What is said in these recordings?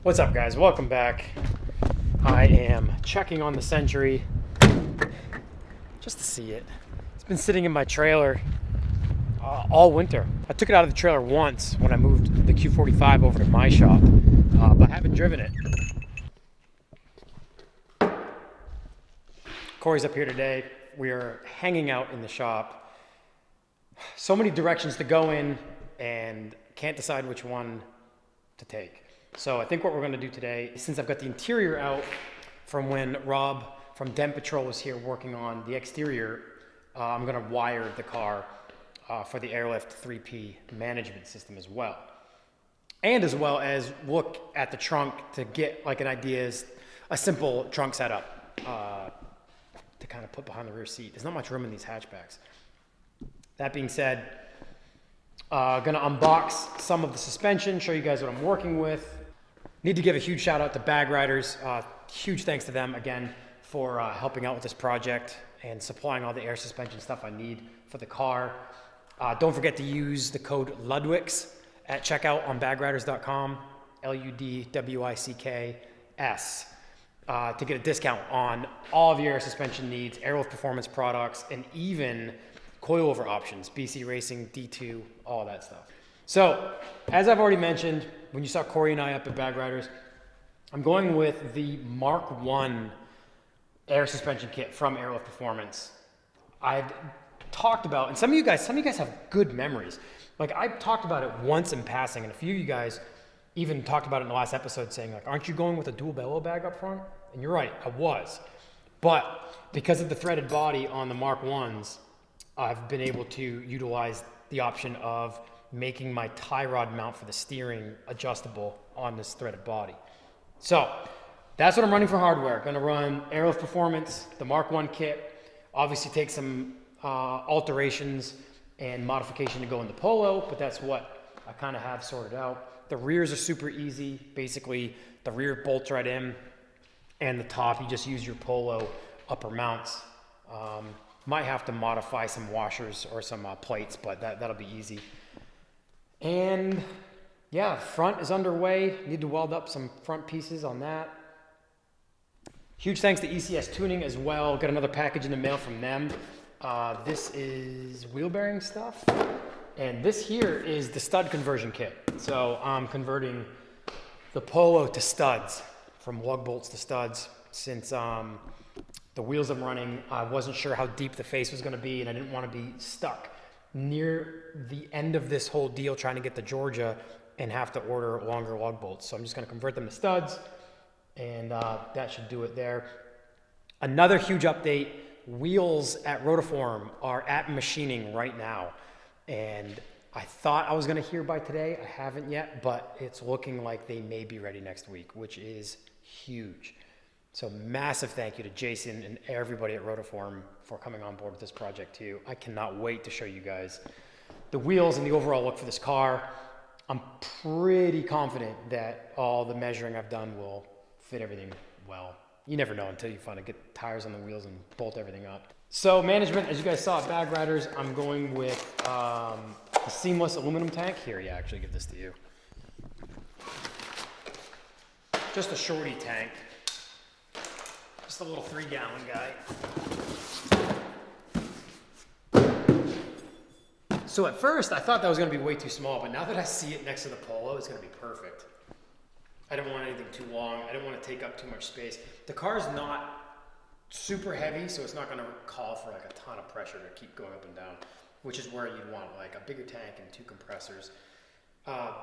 What's up, guys? Welcome back. I am checking on the Century just to see it. It's been sitting in my trailer all winter. I took it out of the trailer once when I moved the Q45 over to my shop, but I haven't driven it. Corey's up here today. We are hanging out in the shop. So many directions to go in and can't decide which one to take. So I think what we're going to do today, since I've got the interior out from when Rob from Den Patrol was here working on the exterior, I'm going to wire the car for the Airlift 3P management system as well. And as well as look at the trunk to get like an idea, a simple trunk setup to kind of put behind the rear seat. There's not much room in these hatchbacks. That being said, gonna unbox some of the suspension, show you guys what I'm working with. Need to give a huge shout out to Bag Riders. Huge thanks to them again for helping out with this project and supplying all the air suspension stuff I need for the car. Don't forget to use the code Ludwicks at checkout on bagriders.com, LUDWICKS, to get a discount on all of your air suspension needs, Airlift Performance products, and even coilover options, BC Racing, D2, all that stuff. So, as I've already mentioned, when you saw Corey and I up at Bag Riders, I'm going with the Mark I air suspension kit from Airlift Performance. I've talked about, and some of you guys have good memories. Like, I talked about it once in passing, and a few of you guys even talked about it in the last episode saying, like, aren't you going with a dual bellow bag up front? And you're right, I was. But because of the threaded body on the Mark Is, I've been able to utilize the option of making my tie rod mount for the steering adjustable on this threaded body. So that's what I'm running for hardware. Going to run Airlift Performance, the Mark I kit, obviously take some alterations and modification to go in the Polo, but that's what I kind of have sorted out. The rears are super easy. Basically, the rear bolts right in, and the top, you just use your Polo upper mounts. Might have to modify some washers or some plates, but that'll be easy. And yeah, front is underway. Need to weld up some front pieces on that. Huge thanks to ECS Tuning as well. Got another package in the mail from them. This is wheel bearing stuff. And this here is the stud conversion kit. So I'm converting the Polo to studs, from lug bolts to studs, since the wheels I'm running, I wasn't sure how deep the face was going to be, and I didn't want to be stuck near the end of this whole deal trying to get to Georgia and have to order longer lug bolts. So I'm just going to convert them to studs, and that should do it there. Another huge update, wheels at Rotiform are at machining right now, and I thought I was going to hear by today. I haven't yet, but it's looking like they may be ready next week, which is huge. So massive thank you to Jason and everybody at Rotiform for coming on board with this project too. I cannot wait to show you guys the wheels and the overall look for this car. I'm pretty confident that all the measuring I've done will fit everything well. You never know until you finally get tires on the wheels and bolt everything up. So management, as you guys saw at Bag Riders, I'm going with a seamless aluminum tank. Here, yeah, actually give this to you. Just a shorty tank. Just a little 3-gallon guy. So at first, I thought that was going to be way too small, but now that I see it next to the Polo, it's going to be perfect. I don't want anything too long. I don't want to take up too much space. The car's not super heavy, so it's not going to call for like a ton of pressure to keep going up and down, which is where you'd want like a bigger tank and 2 compressors.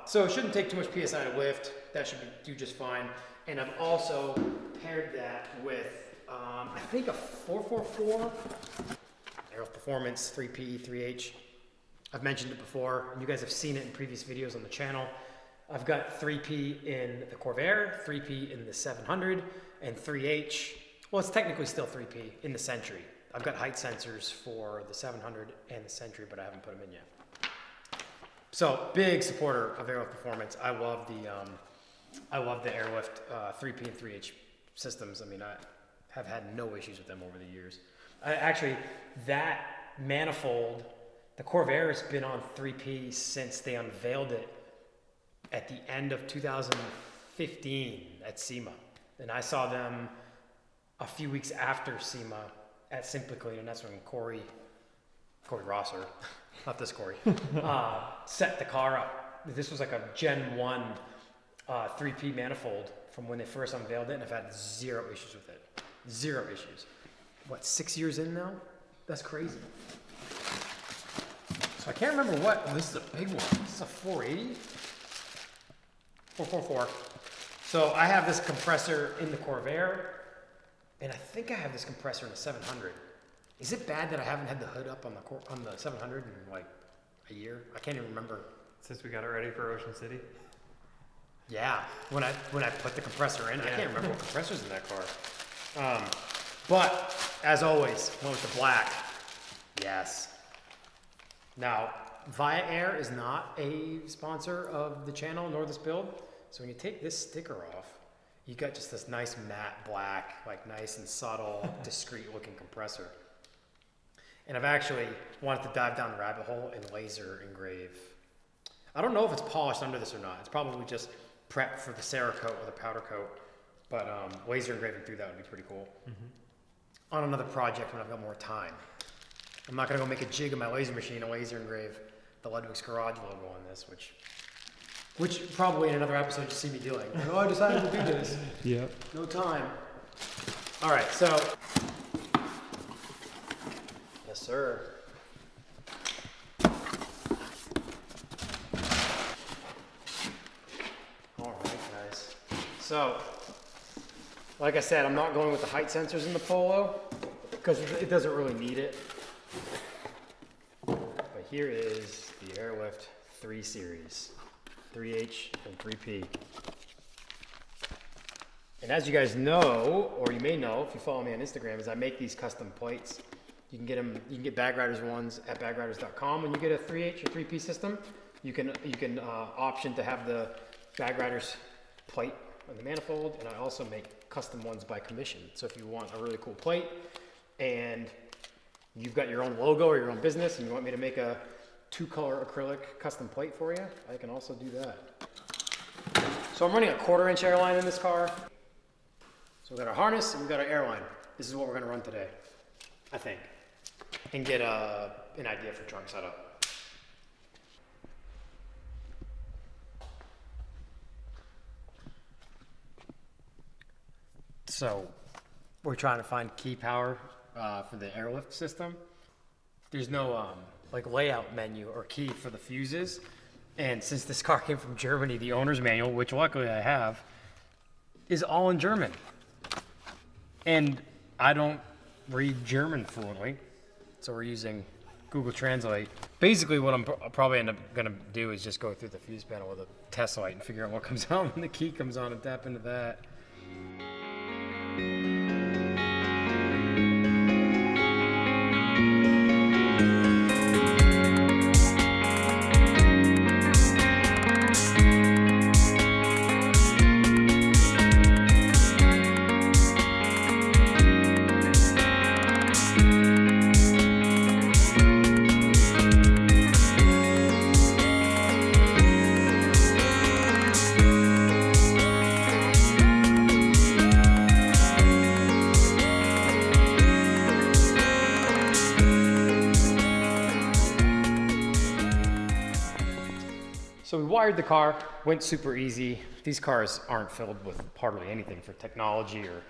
So it shouldn't take too much PSI to lift. That should do just fine. And I've also paired that with, I think a 444 Airlift Performance 3P, 3H. I've mentioned it before, and you guys have seen it in previous videos on the channel. I've got 3P in the Corvair, 3P in the 700, and 3H, well, it's technically still 3P in the Century. I've got height sensors for the 700 and the Century, but I haven't put them in yet. So, big supporter of Airlift Performance. I love the Airlift 3P and 3H systems. I mean, I have had no issues with them over the years. Actually, that manifold, the Corvair has been on 3P since they unveiled it at the end of 2015. 15 at SEMA. And I saw them a few weeks after SEMA at Simply Clean, and that's when Corey Rosser, not this Corey, set the car up. This was like a Gen 1 3P manifold from when they first unveiled it, and I've had zero issues with it. Zero issues. What, 6 years in now? That's crazy. So I can't remember what, oh, this is a big one. This is a 480? 444. So I have this compressor in the Corvair, and I think I have this compressor in the 700. Is it bad that I haven't had the hood up on the 700 in like a year? I can't even remember. Since we got it ready for Ocean City? Yeah, when I put the compressor in, I can't remember what compressor's in that car. But as always, went with the black. Yes. Now, Via Air is not a sponsor of the channel nor this build. So when you take this sticker off, you got just this nice matte black, like nice and subtle, discreet looking compressor. And I've actually wanted to dive down the rabbit hole and laser engrave. I don't know if it's polished under this or not. It's probably just prep for the Cerakote or the powder coat. But laser engraving through that would be pretty cool. Mm-hmm. On another project when I've got more time. I'm not gonna go make a jig of my laser machine and laser engrave the Ludwick's Garage logo on this, which probably in another episode you'll see me doing. Like, oh, I decided to do this. Yep. No time. All right, so. Yes, sir. All right, guys. So, like I said, I'm not going with the height sensors in the Polo because it doesn't really need it. But here is the Airlift 3 Series, 3H and 3P. And as you guys know, or you may know if you follow me on Instagram, is I make these custom plates. You can get them. You can get Bag Riders ones at bagriders.com. When you get a 3H or 3P system, you can option to have the Bag Riders plate on the manifold, and I also make custom ones by commission. So if you want a really cool plate and you've got your own logo or your own business and you want me to make a 2-color acrylic custom plate for you, I can also do that. So I'm running a 1/4-inch airline in this car. So we've got our harness and we've got our airline. This is what we're gonna run today, I think, and get an idea for trunk setup. So we're trying to find key power for the airlift system. There's no like layout menu or key for the fuses. And since this car came from Germany, the owner's manual, which luckily I have, is all in German. And I don't read German fluently, so we're using Google Translate. Basically what I'm probably end up gonna do is just go through the fuse panel with a test light and figure out what comes on when the key comes on and tap into that. So we wired the car, went super easy. These cars aren't filled with hardly anything for technology or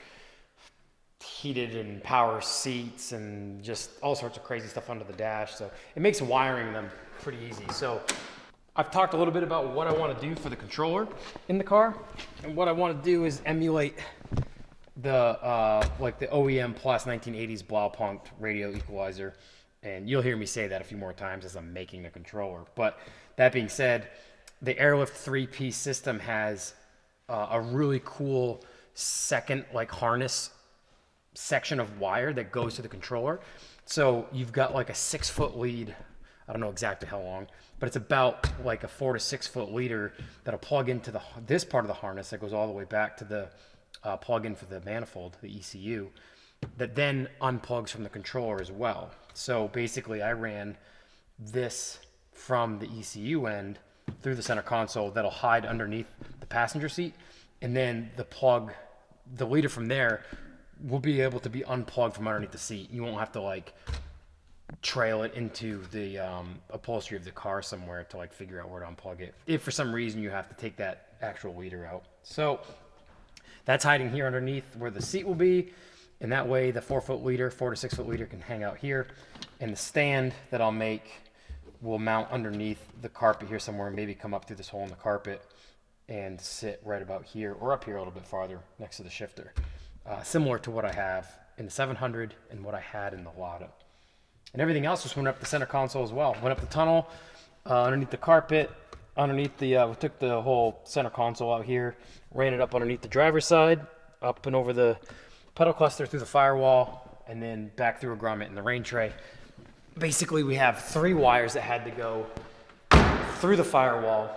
heated and power seats and just all sorts of crazy stuff under the dash. So it makes wiring them pretty easy. So I've talked a little bit about what I want to do for the controller in the car. And what I want to do is emulate the like the OEM Plus 1980s Blaupunkt radio equalizer. And you'll hear me say that a few more times as I'm making the controller. But that being said, the Airlift 3P system has a really cool second like harness section of wire that goes to the controller. So you've got like a 6-foot lead. I don't know exactly how long, but it's about like a 4 to 6 foot leader that'll plug into this part of the harness that goes all the way back to the plug-in for the manifold, the ECU, that then unplugs from the controller as well. So basically I ran this from the ECU end through the center console that'll hide underneath the passenger seat, and then the leader from there will be able to be unplugged from underneath the seat. You won't have to like trail it into the upholstery of the car somewhere to like figure out where to unplug it. If for some reason you have to take that actual leader out. So that's hiding here underneath where the seat will be. And that way the 4-foot leader, 4 to 6 foot leader can hang out here. And the stand that I'll make will mount underneath the carpet here somewhere and maybe come up through this hole in the carpet and sit right about here or up here a little bit farther next to the shifter. Similar to what I have in the 700 and what I had in the Lotto. And everything else just went up the center console as well. Went up the tunnel, underneath the carpet, underneath the, we took the whole center console out here, ran it up underneath the driver's side, up and over the pedal cluster through the firewall, and then back through a grommet in the rain tray. Basically, we have 3 wires that had to go through the firewall.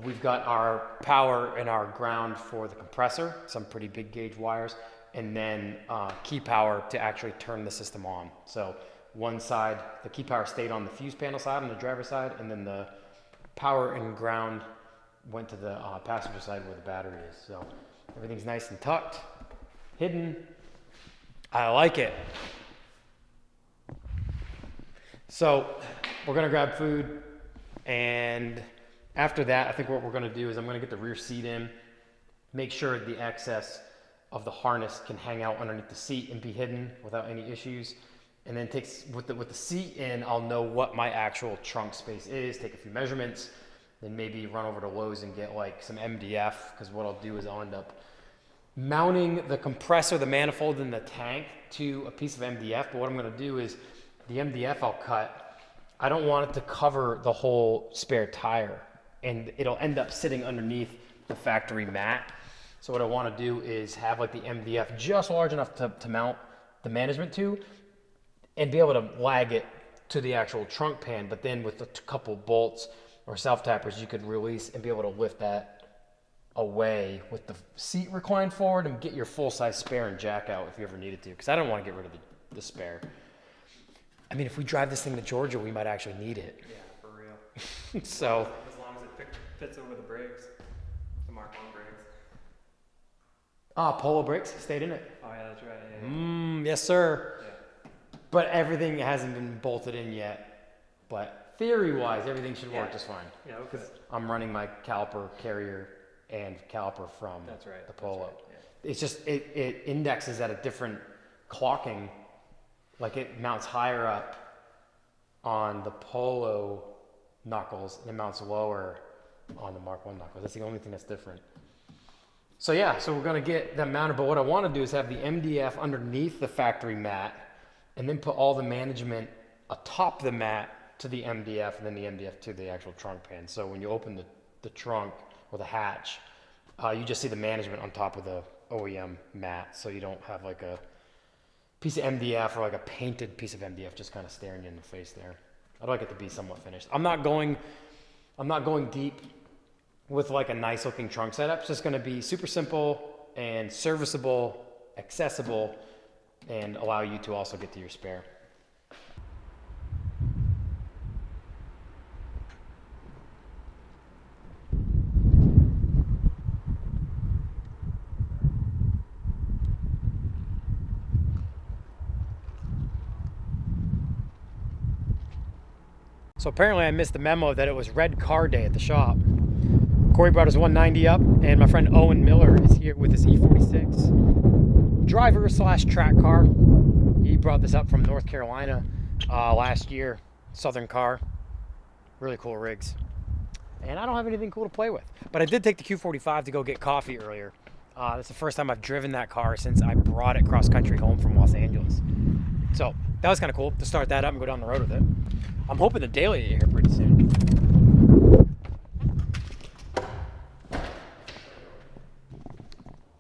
We've got our power and our ground for the compressor, some pretty big gauge wires, and then key power to actually turn the system on. So one side, the key power stayed on the fuse panel side, on the driver's side, and then the power and ground went to the passenger side where the battery is. So everything's nice and tucked, hidden. I like it. So we're gonna grab food, and after that, I think what we're gonna do is I'm gonna get the rear seat in, make sure the excess of the harness can hang out underneath the seat and be hidden without any issues. And then with the seat in, I'll know what my actual trunk space is, take a few measurements, then maybe run over to Lowe's and get like some MDF, because what I'll do is I'll end up mounting the compressor, the manifold, and the tank to a piece of MDF. But what I'm gonna do is the MDF I'll cut, I don't want it to cover the whole spare tire, and it'll end up sitting underneath the factory mat. So what I wanna do is have like the MDF just large enough to mount the management to, and be able to lag it to the actual trunk pan, but then with a couple bolts or self-tappers, you could release and be able to lift that away with the seat reclined forward and get your full-size spare and jack out if you ever needed to, because I don't want to get rid of the spare. I mean, if we drive this thing to Georgia, we might actually need it. Yeah, for real. So as long as it fits over the brakes, the Mark 1 brakes. Polo brakes stayed in it. Oh yeah, that's right. Yeah. Yes, sir. Yeah. But everything hasn't been bolted in yet. But theory-wise, everything should work just fine. Yeah, okay. Because I'm running my caliper carrier and caliper from the Polo. Right. Yeah. It's just, it indexes at a different clocking. Like it mounts higher up on the Polo knuckles and it mounts lower on the Mark 1 knuckles. That's the only thing that's different. So yeah, so we're gonna get that mounted, but what I wanna do is have the MDF underneath the factory mat and then put all the management atop the mat to the MDF and then the MDF to the actual trunk pan. So when you open the trunk or the hatch, you just see the management on top of the OEM mat. So you don't have like a piece of MDF or like a painted piece of MDF just kind of staring you in the face there. I'd like it to be somewhat finished. I'm not going deep with like a nice looking trunk setup. It's just gonna be super simple and serviceable, accessible, and allow you to also get to your spare. So apparently I missed the memo that it was red car day at the shop. Corey brought his 190 up, and my friend Owen Miller is here with his E46 driver slash track car. He brought this up from North Carolina last year, Southern car. Really cool rigs. And I don't have anything cool to play with. But I did take the Q45 to go get coffee earlier. That's the first time I've driven that car since I brought it cross country home from Los Angeles. So that was kind of cool to start that up and go down the road with it. I'm hoping the daily is here pretty soon.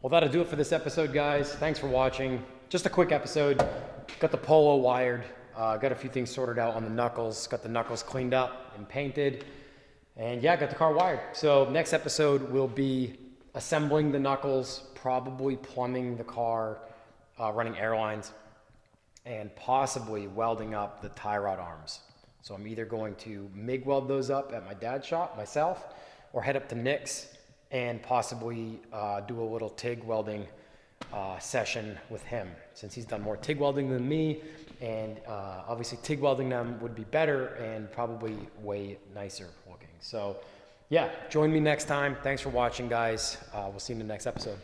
Well, that'll do it for this episode, guys. Thanks for watching. Just a quick episode. Got the Polo wired. Got a few things sorted out on the knuckles. Got the knuckles cleaned up and painted. And yeah, got the car wired. So next episode will be assembling the knuckles, probably plumbing the car, running airlines, and possibly welding up the tie rod arms. So I'm either going to MIG weld those up at my dad's shop myself, or head up to Nick's and possibly do a little TIG welding session with him, since he's done more TIG welding than me, and obviously TIG welding them would be better and probably way nicer looking. So yeah, join me next time. Thanks for watching, guys. We'll see you in the next episode.